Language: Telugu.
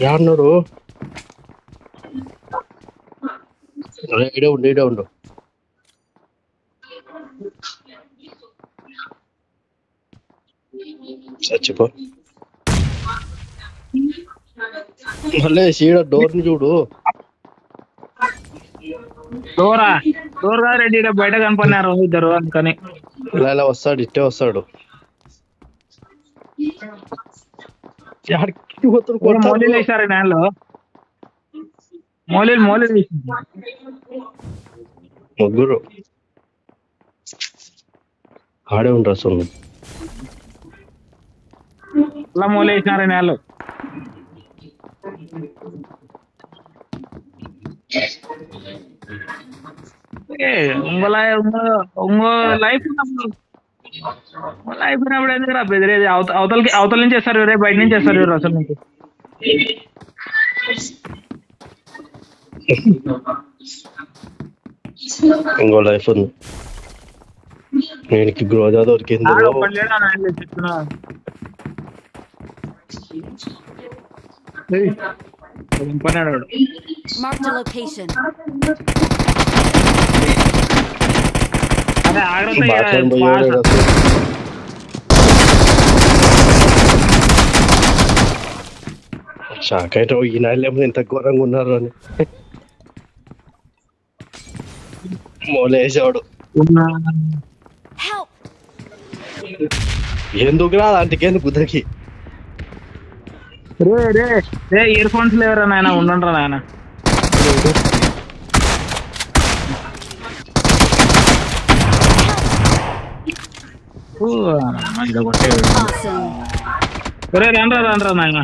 యాడున్నాడు? ఈడే ఉండు. చచ్చిపో. మళ్ళీ సీడ డోర్ ని చూడు. డోర్ గా రెడీ బయట కనపడినారు ఇద్దరు అందుకని. ఇలా వస్తాడు, ఇట్టే వస్తాడు. మౌలీలు వేసారు నేలలో. మౌలీలు ముగ్గురు ఆడే ఉండరు అసలు. అలా మౌలి వేసినారు నేలలో. లైఫ్ ఉన్నప్పుడు ఎందుకు రా బెదిరేది? అవతల నుంచి వేస్తారు రే, బయట నుంచి వేస్తారు ఎవరు అసలు మీకు? ఇంకో లైఫ్ ఉంది. నేను గ్రోజా దొరికింది. షాక్ అయితే ఈ నాళ్ళేమో ఇంత ఘోరంగా ఉన్నారు అని. మోలేసాడు. ఎందుకు రా అంతకేందుకు కుదరికి? రే ఇయర్ ఫోన్స్ లేవరా నాయన, ఉండండిరా నాయన. రండ్రా నాయన.